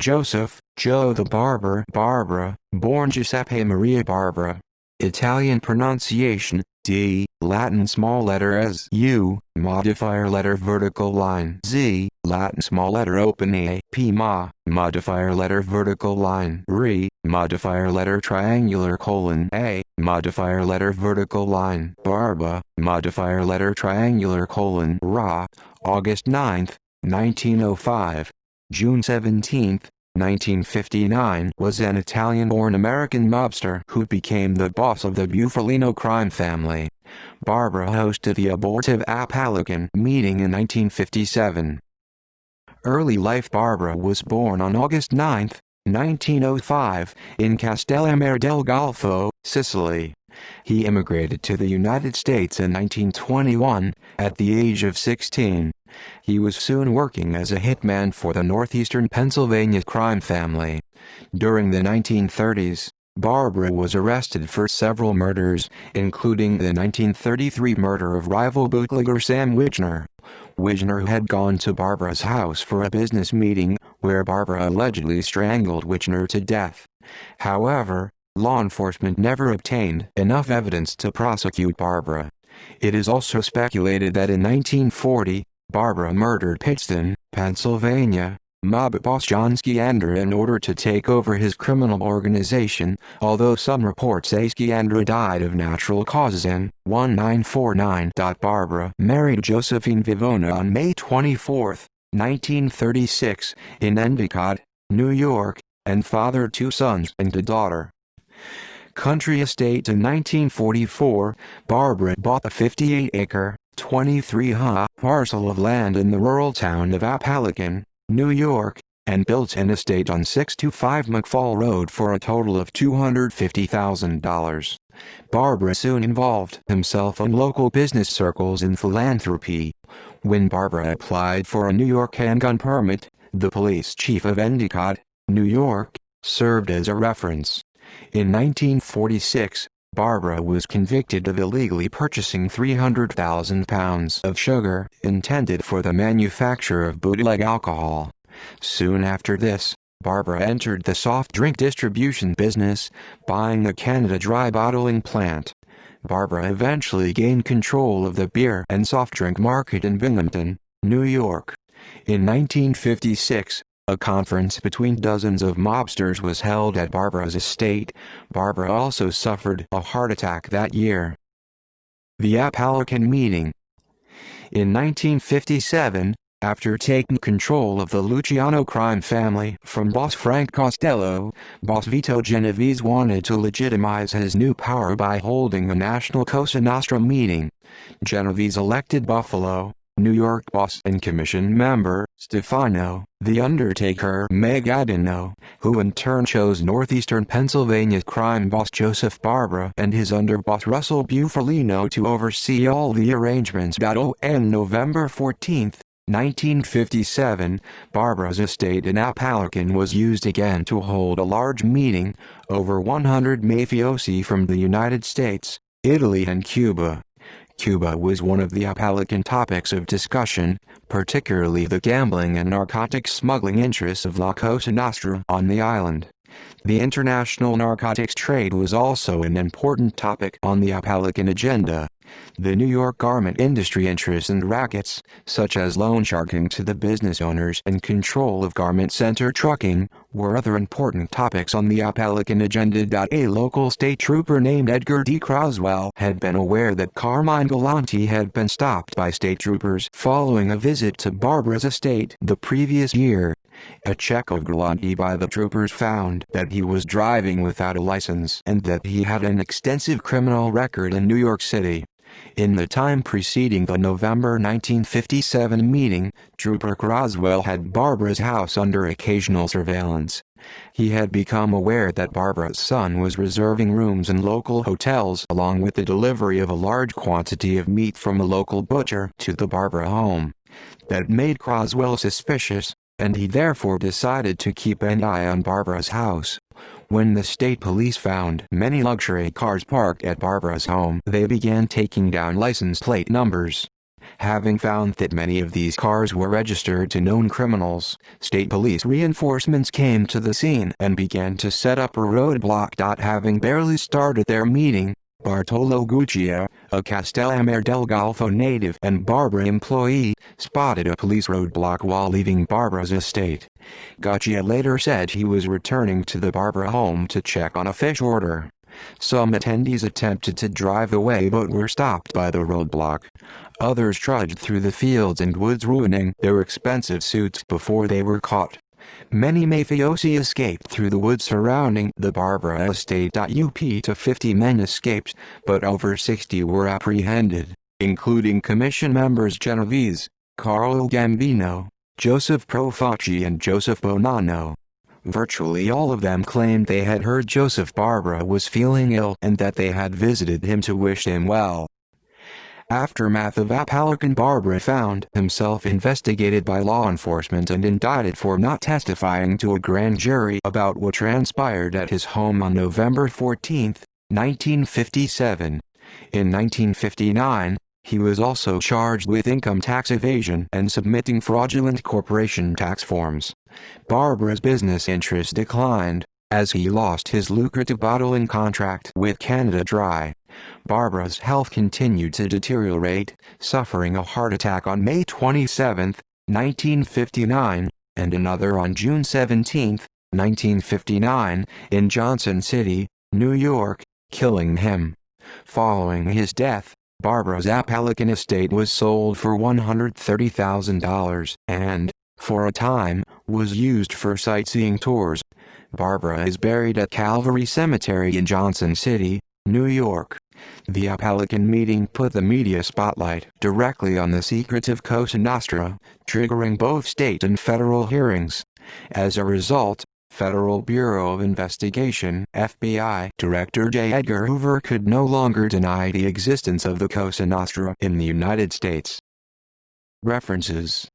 Joseph, Joe the Barber, Barbara, born Giuseppe Maria Barbara. Italian pronunciation, D, Latin small letter S U, modifier letter vertical line Z, Latin small letter open A, P ma, modifier letter vertical line Re, modifier letter triangular colon A, modifier letter vertical line Barba, modifier letter triangular colon Ra, August 9, 1905. June 17, 1959, was an Italian-born American mobster who became the boss of the Bufalino crime family. Barbara hosted the abortive Apalachin meeting in 1957. Early life. Barbara was born on August 9, 1905, in Castellammare del Golfo, Sicily. He immigrated to the United States in 1921, at the age of 16. He was soon working as a hitman for the northeastern Pennsylvania crime family. During the 1930s, Barbara was arrested for several murders, including the 1933 murder of rival bootlegger Sam Wijner. Wijner had gone to Barbara's house for a business meeting, where Barbara allegedly strangled Wijner to death. However, law enforcement never obtained enough evidence to prosecute Barbara. It is also speculated that in 1940, Barbara murdered Pittston, Pennsylvania, mob boss John Sciandra in order to take over his criminal organization, although some reports say Sciandra died of natural causes in 1949. Barbara married Josephine Vivona on May 24, 1936, in Endicott, New York, and fathered 2 sons and a daughter. Country estate. In 1944, Barbara bought a 58-acre, 23-ha parcel of land in the rural town of Apalachin, New York, and built an estate on 625 McFall Road for a total of $250,000. Barbara soon involved himself in local business circles in philanthropy. When Barbara applied for a New York handgun permit, the police chief of Endicott, New York, served as a reference. In 1946, Barbara was convicted of illegally purchasing 300,000 pounds of sugar intended for the manufacture of bootleg alcohol. Soon after this, Barbara entered the soft drink distribution business, buying a Canada Dry bottling plant. Barbara eventually gained control of the beer and soft drink market in Binghamton, New York. In 1956, a conference between dozens of mobsters was held at Barbara's estate. Barbara also suffered a heart attack that year. The Apalachin meeting. In 1957, after taking control of the Luciano crime family from boss Frank Costello, boss Vito Genovese wanted to legitimize his new power by holding a national Cosa Nostra meeting. Genovese elected Buffalo, New York boss and commission member Stefano "The Undertaker" Magaddino, who in turn chose northeastern Pennsylvania crime boss Joseph Barbara and his underboss Russell Bufalino to oversee all the arrangements. On November 14, 1957, Barbara's estate in Apalachin was used again to hold a large meeting, over 100 mafiosi from the United States, Italy and Cuba. Cuba was one of the Apalachin topics of discussion, particularly the gambling and narcotics smuggling interests of La Cosa Nostra on the island. The international narcotics trade was also an important topic on the Apalachin agenda. The New York garment industry interests and rackets, such as loan sharking to the business owners and control of garment center trucking, were other important topics on the Apalachin agenda. A local state trooper named Edgar D. Croswell had been aware that Carmine Galante had been stopped by state troopers following a visit to Barbara's estate the previous year. A check of Galante by the troopers found that he was driving without a license and that he had an extensive criminal record in New York City. In the time preceding the November 1957 meeting, Trooper Croswell had Barbara's house under occasional surveillance. He had become aware that Barbara's son was reserving rooms in local hotels along with the delivery of a large quantity of meat from a local butcher to the Barbara home. That made Croswell suspicious, and he therefore decided to keep an eye on Barbara's house. When the state police found many luxury cars parked at Barbara's home, they began taking down license plate numbers. Having found that many of these cars were registered to known criminals, state police reinforcements came to the scene and began to set up a roadblock. Having barely started their meeting, Bartolo Guccia, a Castellammare del Golfo native and Barbara employee, spotted a police roadblock while leaving Barbara's estate. Guccia later said he was returning to the Barbara home to check on a fish order. Some attendees attempted to drive away but were stopped by the roadblock. Others trudged through the fields and woods, ruining their expensive suits before they were caught. Many mafiosi escaped through the woods surrounding the Barbara estate. Up to 50 men escaped, but over 60 were apprehended, including Commission members Genovese, Carlo Gambino, Joseph Profaci and Joseph Bonanno. Virtually all of them claimed they had heard Joseph Barbara was feeling ill and that they had visited him to wish him well. Aftermath of Apalachin. Barbara found himself investigated by law enforcement and indicted for not testifying to a grand jury about what transpired at his home on November 14, 1957. In 1959, he was also charged with income tax evasion and submitting fraudulent corporation tax forms. Barbara's business interests declined, as he lost his lucrative bottling contract with Canada Dry. Barbara's health continued to deteriorate, suffering a heart attack on May 27, 1959, and another on June 17, 1959, in Johnson City, New York, killing him. Following his death, Barbara's Apalachin estate was sold for $130,000 and, for a time, was used for sightseeing tours. Barbara is buried at Calvary Cemetery in Johnson City, New York. The Apalachin meeting put the media spotlight directly on the secretive Cosa Nostra, triggering both state and federal hearings. As a result, Federal Bureau of Investigation (FBI) Director J. Edgar Hoover could no longer deny the existence of the Cosa Nostra in the United States. References